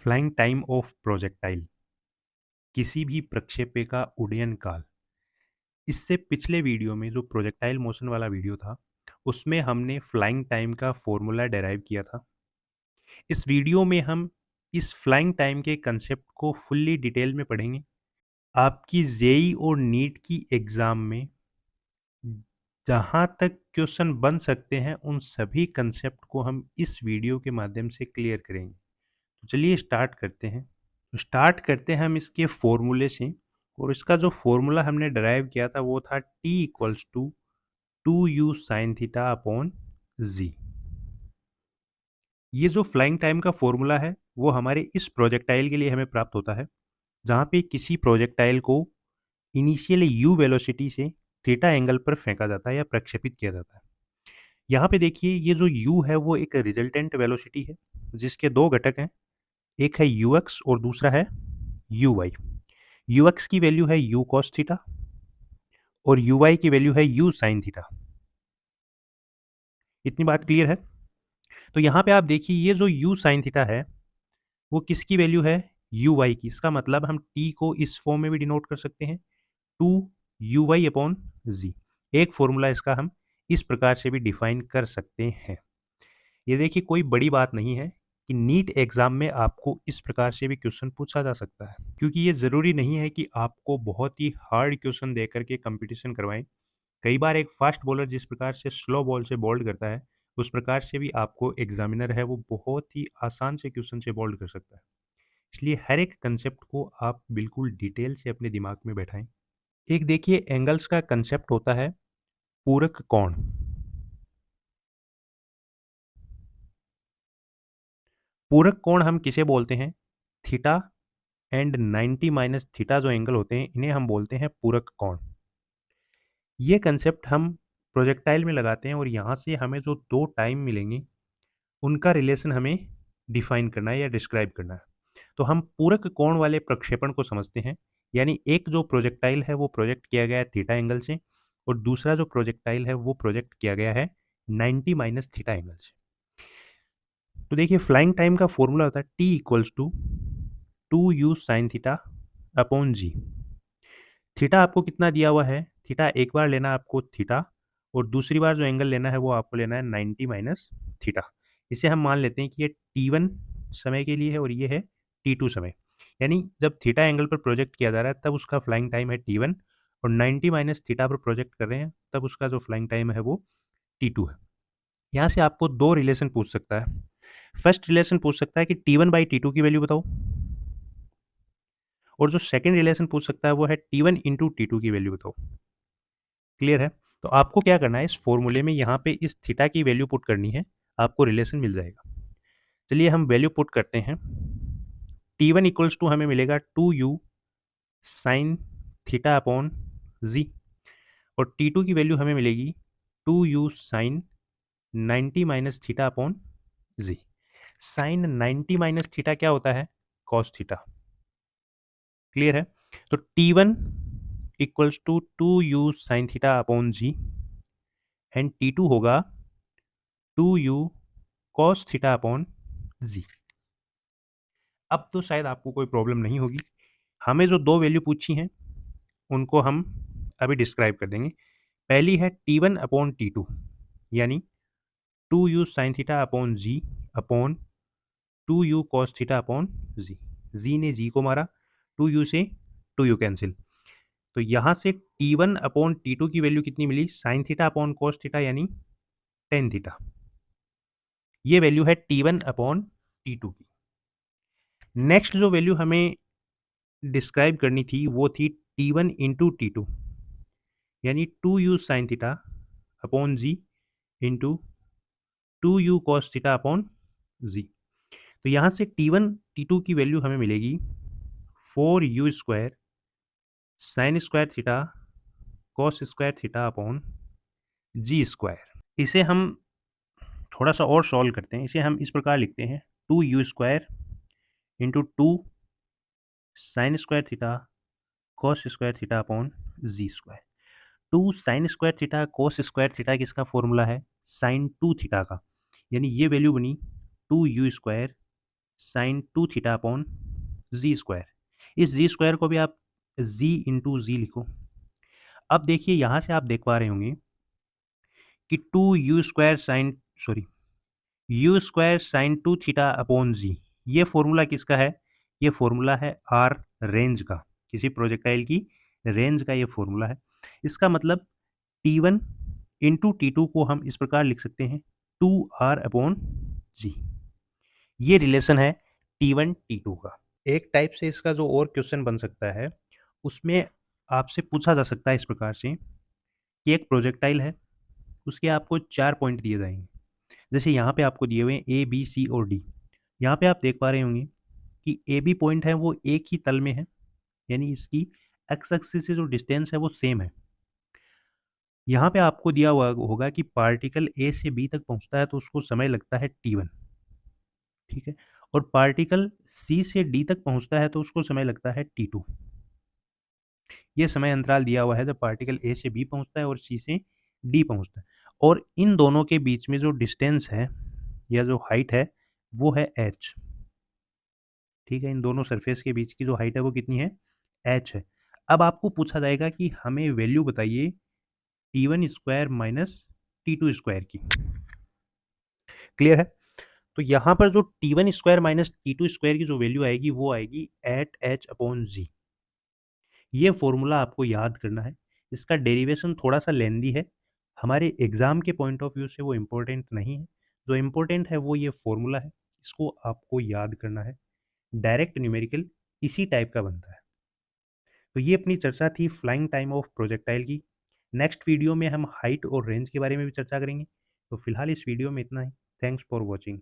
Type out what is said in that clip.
Flying time of projectile, किसी भी प्रक्षेप्य का उड्डयन काल। इससे पिछले वीडियो में जो प्रोजेक्टाइल मोशन वाला वीडियो था, उसमें हमने फ्लाइंग टाइम का फॉर्मूला डेराइव किया था। इस वीडियो में हम इस फ्लाइंग टाइम के कंसेप्ट को फुल्ली डिटेल में पढ़ेंगे। आपकी जेई और नीट की एग्ज़ाम में जहाँ तक क्वेश्चन बन सकते हैं, उन सभी कंसेप्ट को हम इस वीडियो के माध्यम से क्लियर करेंगे। तो चलिए स्टार्ट करते हैं। तो स्टार्ट करते हैं हम इसके फॉर्मूले से। और इसका जो फॉर्मूला हमने डराइव किया था वो था T equals to 2u sine theta upon g. ये जो फ्लाइंग टाइम का फॉर्मूला है वो हमारे इस प्रोजेक्टाइल के लिए हमें प्राप्त होता है, जहाँ पे किसी प्रोजेक्टाइल को इनिशियली u वेलोसिटी से थीटा एंगल पर फेंका जाता है या प्रक्षेपित किया जाता है। यहाँ पे देखिए, ये जो u है वो एक रिजल्टेंट वेलोसिटी है जिसके दो घटक हैं, एक है ux और दूसरा है uy। ux की वैल्यू है u cos थीटा और uy की वैल्यू है u sin थीटा। इतनी बात क्लियर है? तो यहाँ पे आप देखिए, ये जो u sin थीटा है वो किसकी वैल्यू है? uy की। इसका मतलब हम t को इस फॉर्म में भी डिनोट कर सकते हैं, 2uy अपॉन जी। एक फॉर्मूला इसका हम इस प्रकार से भी डिफाइन कर सकते हैं। ये देखिए, कोई बड़ी बात नहीं है कि नीट एग्जाम में आपको इस प्रकार से भी क्वेश्चन पूछा जा सकता है, क्योंकि ये ज़रूरी नहीं है कि आपको बहुत ही हार्ड क्वेश्चन दे करके कंपटीशन करवाएं। कई बार एक फास्ट बॉलर जिस प्रकार से स्लो बॉल से बोल्ड करता है, उस प्रकार से भी आपको एग्जामिनर है वो बहुत ही आसान से क्वेश्चन से बोल्ड कर सकता है। इसलिए हर एक कंसेप्ट को आप बिल्कुल डिटेल से अपने दिमाग में बैठाएं। एक देखिए, एंगल्स का कंसेप्ट होता है पूरक कोण। पूरक कोण हम किसे बोलते हैं? थीटा एंड 90 माइनस थीटा जो एंगल होते हैं, इन्हें हम बोलते हैं पूरक कोण। ये कंसेप्ट हम प्रोजेक्टाइल में लगाते हैं और यहाँ से हमें जो दो टाइम मिलेंगे उनका रिलेशन हमें डिफाइन करना है या डिस्क्राइब करना है। तो हम पूरक कोण वाले प्रक्षेपण को समझते हैं, यानी एक जो प्रोजेक्टाइल है वो प्रोजेक्ट किया गया है थीटा एंगल से और दूसरा जो प्रोजेक्टाइल है वो प्रोजेक्ट किया गया है 90 माइनस थीटा एंगल से। तो देखिए, फ्लाइंग टाइम का फॉर्मूला होता है T equals to 2u sine theta upon g. Theta आपको कितना दिया हुआ है? थीटा एक बार लेना आपको थीटा, और दूसरी बार जो एंगल लेना है वो आपको लेना है 90 माइनस थीटा। इसे हम मान लेते हैं कि ये t1 समय के लिए है और ये है t2 समय। यानी जब थीटा एंगल पर प्रोजेक्ट किया जा रहा है तब उसका फ्लाइंग टाइम है t1, और 90 माइनस थीटा पर प्रोजेक्ट कर रहे हैं तब उसका जो फ्लाइंग टाइम है वो t2 है। यहाँ से आपको दो रिलेशन पूछ सकता है। फर्स्ट रिलेशन पूछ सकता है कि t1 बाई t2 की वैल्यू बताओ, और जो सेकंड रिलेशन पूछ सकता है वो है t1 इंटू t2 की वैल्यू बताओ। क्लियर है? तो आपको क्या करना है, इस फॉर्मूले में यहाँ पे इस थीटा की वैल्यू पुट करनी है, आपको रिलेशन मिल जाएगा। चलिए हम वैल्यू पुट करते हैं। t1 इक्वल्स टू हमें मिलेगा 2u साइन थीटा अपॉन जी, और t2 की वैल्यू हमें मिलेगी 2u sine 90 minus theta upon g. Sine 90 minus theta क्या होता है? Cos theta. क्लियर है? तो t1 equals to 2u sine theta upon g and t2 होगा 2u cos थीटा अपॉन जी। अब तो शायद आपको कोई प्रॉब्लम नहीं होगी। हमें जो दो वैल्यू पूछी हैं उनको हम अभी डिस्क्राइब कर देंगे। पहली है t1 अपॉन t2, यानी 2u साइन थीटा अपॉन जी upon 2u cos theta upon जी। जी ने जी को मारा, 2u से 2u कैंसिल। तो यहाँ से t1 अपॉन t2 की वैल्यू कितनी मिली? Sine theta upon cos theta, यानी टेन थीटा। ये वैल्यू है t1 अपॉन t2 की। नेक्स्ट जो वैल्यू हमें डिस्क्राइब करनी थी वो थी t1 इंटू t2, यानी 2u sine theta upon g into 2u cos theta upon g. तो यहाँ से t1 t2 की वैल्यू हमें मिलेगी 4u square sine square theta cos square theta upon g square. इसे हम थोड़ा सा और सॉल्व करते हैं। इसे हम इस प्रकार लिखते हैं 2u square into 2 sine square theta cos square theta upon g square. 2 sine square theta cos square theta किसका फॉर्मूला है? साइन 2 थीटा का। यानी ये वैल्यू बनी 2u square sine 2 theta upon g square. इस जी स्क्वायर को भी आप जी इंटू जी लिखो। अब देखिए यहाँ से आप देख पा रहे होंगे कि u square sine 2 theta upon g, ये फॉर्मूला किसका है? ये फॉर्मूला है आर रेंज का, किसी प्रोजेक्टाइल की रेंज का ये फॉर्मूला है। इसका मतलब T1 इंटू T2 को हम इस प्रकार लिख सकते हैं 2R अपॉन जी। ये रिलेशन है T1 T2 का। एक टाइप से इसका जो और क्वेश्चन बन सकता है, उसमें आपसे पूछा जा सकता है इस प्रकार से कि एक प्रोजेक्टाइल है, उसके आपको 4 पॉइंट दिए जाएंगे। जैसे यहाँ पे आपको दिए हुए हैं ए बी सी और डी। यहाँ पे आप देख पा रहे होंगे कि ए बी पॉइंट है वो एक ही तल में है, यानी इसकी एक्स एक्सिस से जो डिस्टेंस है वो सेम है। यहाँ पे आपको दिया हुआ होगा कि पार्टिकल ए से बी तक पहुँचता है तो उसको समय लगता है T1, ठीक है, और पार्टिकल सी से डी तक पहुँचता है तो उसको समय लगता है T2। ये समय अंतराल दिया हुआ है जब पार्टिकल ए से बी पहुँचता है और सी से डी पहुँचता है, और इन दोनों के बीच में जो डिस्टेंस है या जो हाइट है वो है h, ठीक है। इन दोनों सरफेस के बीच की जो हाइट है वो कितनी है? h है। अब आपको पूछा जाएगा कि हमें वैल्यू बताइए T1 square minus T2 square की। क्लियर है? तो यहाँ पर जो T1 square minus T2 square की जो वैल्यू आएगी वो आएगी एट h अपॉन जी। ये फॉर्मूला आपको याद करना है। इसका डेरिवेशन थोड़ा सा लेंदी है, हमारे एग्जाम के पॉइंट ऑफ व्यू से वो इम्पोर्टेंट नहीं है। जो इम्पोर्टेंट है वो ये फॉर्मूला है, इसको आपको याद करना है। डायरेक्ट न्यूमेरिकल इसी टाइप का बनता है। तो ये अपनी चर्चा थी फ्लाइंग टाइम ऑफ प्रोजेक्टाइल की। नेक्स्ट वीडियो में हम हाइट और रेंज के बारे में भी चर्चा करेंगे। तो फिलहाल इस वीडियो में इतना ही। Thanks for watching.